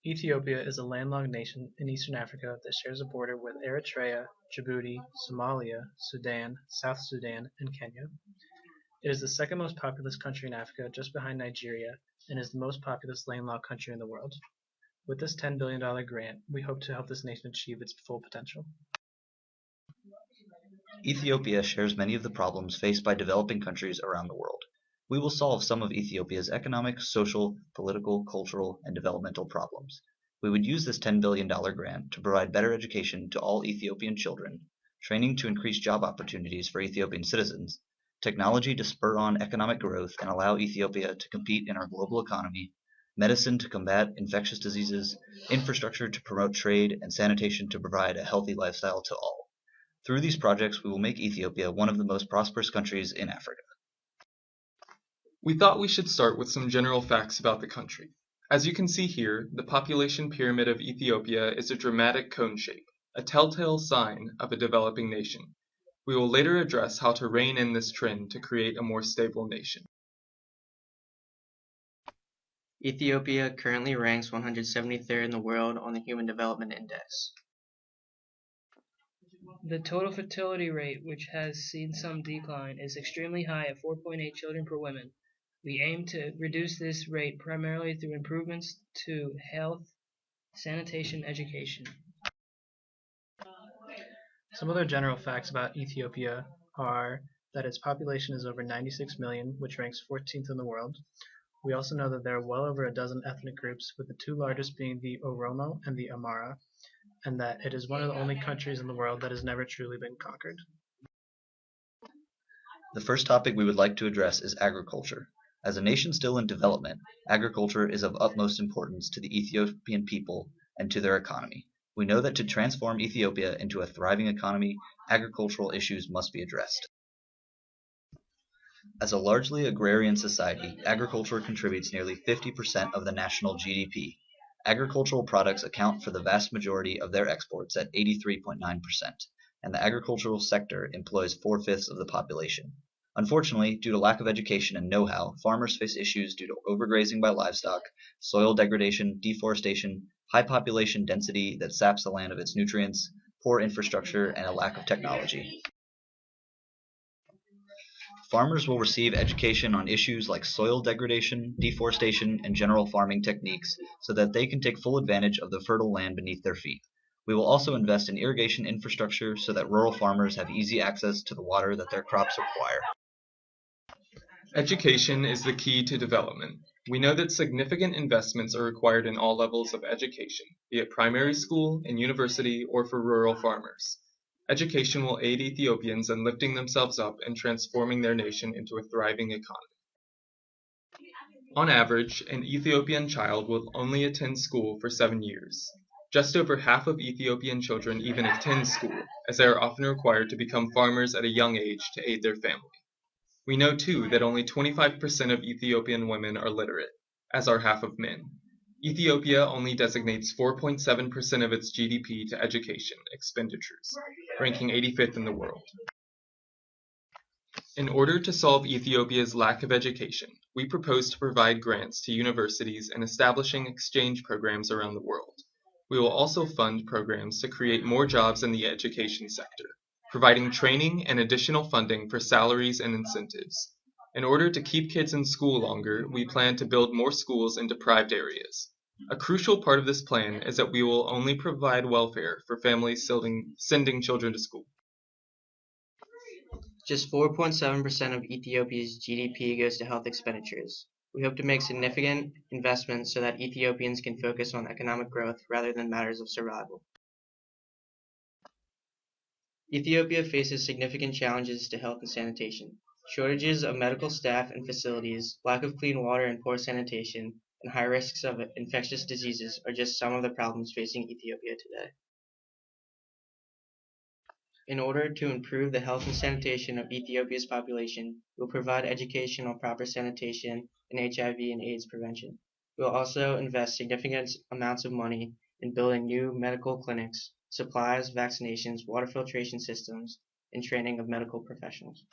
Ethiopia is a landlocked nation in eastern Africa that shares a border with Eritrea, Djibouti, Somalia, Sudan, South Sudan, and Kenya. It is the second most populous country in Africa, just behind Nigeria, and is the most populous landlocked country in the world. With this $10 billion grant, we hope to help this nation achieve its full potential. Ethiopia shares many of the problems faced by developing countries around the world. We will solve some of Ethiopia's economic, social, political, cultural, and developmental problems. We would use this $10 billion grant to provide better education to all Ethiopian children, training to increase job opportunities for Ethiopian citizens, technology to spur on economic growth and allow Ethiopia to compete in our global economy, medicine to combat infectious diseases, infrastructure to promote trade, and sanitation to provide a healthy lifestyle to all. Through these projects, we will make Ethiopia one of the most prosperous countries in Africa. We thought we should start with some general facts about the country. As you can see here, the population pyramid of Ethiopia is a dramatic cone shape, a telltale sign of a developing nation. We will later address how to rein in this trend to create a more stable nation. Ethiopia currently ranks 173rd in the world on the Human Development Index. The total fertility rate, which has seen some decline, is extremely high at 4.8 children per woman. We aim to reduce this rate primarily through improvements to health, sanitation, education. Some other general facts about Ethiopia are that its population is over 96 million, which ranks 14th in the world. We also know that there are well over a dozen ethnic groups, with the two largest being the Oromo and the Amhara, and that it is one of the only countries in the world that has never truly been conquered. The first topic we would like to address is agriculture. As a nation still in development, agriculture is of utmost importance to the Ethiopian people and to their economy. We know that to transform Ethiopia into a thriving economy, agricultural issues must be addressed. As a largely agrarian society, agriculture contributes nearly 50% of the national GDP. Agricultural products account for the vast majority of their exports at 83.9%, and the agricultural sector employs 4/5 of the population. Unfortunately, due to lack of education and know-how, farmers face issues due to overgrazing by livestock, soil degradation, deforestation, high population density that saps the land of its nutrients, poor infrastructure, and a lack of technology. Farmers will receive education on issues like soil degradation, deforestation, and general farming techniques so that they can take full advantage of the fertile land beneath their feet. We will also invest in irrigation infrastructure so that rural farmers have easy access to the water that their crops require. Education is the key to development. We know that significant investments are required in all levels of education, be it primary school, in university, or for rural farmers. Education will aid Ethiopians in lifting themselves up and transforming their nation into a thriving economy. On average, an Ethiopian child will only attend school for 7 years. Just over half of Ethiopian children even attend school, as they are often required to become farmers at a young age to aid their family. We know too that only 25% of Ethiopian women are literate, as are half of men. Ethiopia only designates 4.7% of its GDP to education expenditures, ranking 85th in the world. In order to solve Ethiopia's lack of education, we propose to provide grants to universities and establishing exchange programs around the world. We will also fund programs to create more jobs in the education sector, providing training and additional funding for salaries and incentives. In order to keep kids in school longer, we plan to build more schools in deprived areas. A crucial part of this plan is that we will only provide welfare for families sending children to school. Just 4.7% of Ethiopia's GDP goes to health expenditures. We hope to make significant investments so that Ethiopians can focus on economic growth rather than matters of survival. Ethiopia faces significant challenges to health and sanitation. Shortages of medical staff and facilities, lack of clean water and poor sanitation, and high risks of infectious diseases are just some of the problems facing Ethiopia today. In order to improve the health and sanitation of Ethiopia's population, we will provide education on proper sanitation and HIV and AIDS prevention. We will also invest significant amounts of money in building new medical clinics, supplies, vaccinations, water filtration systems, and training of medical professionals.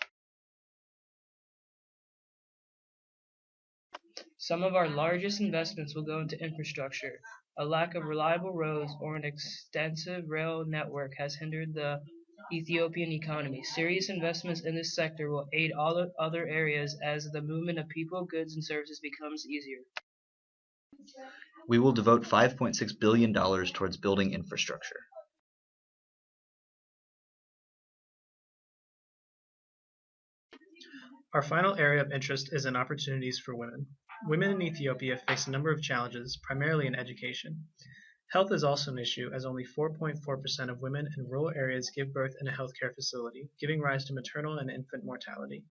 Some of our largest investments will go into infrastructure. A lack of reliable roads or an extensive rail network has hindered the Ethiopian economy. Serious investments in this sector will aid all other areas as the movement of people, goods, and services becomes easier. We will devote $5.6 billion towards building infrastructure. Our final area of interest is in opportunities for women. Women in Ethiopia face a number of challenges, primarily in education. Health is also an issue, as only 4.4% of women in rural areas give birth in a healthcare facility, giving rise to maternal and infant mortality.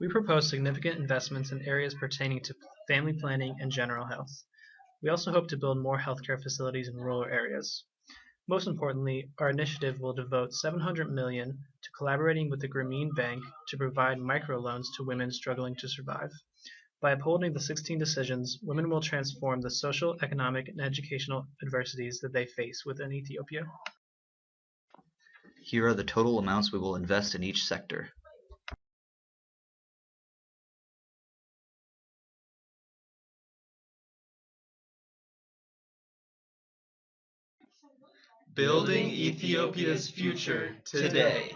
We propose significant investments in areas pertaining to family planning and general health. We also hope to build more healthcare facilities in rural areas. Most importantly, our initiative will devote $700 million to collaborating with the Grameen Bank to provide microloans to women struggling to survive. By upholding the 16 decisions, women will transform the social, economic, and educational adversities that they face within Ethiopia. Here are the total amounts we will invest in each sector. Building Ethiopia's future today.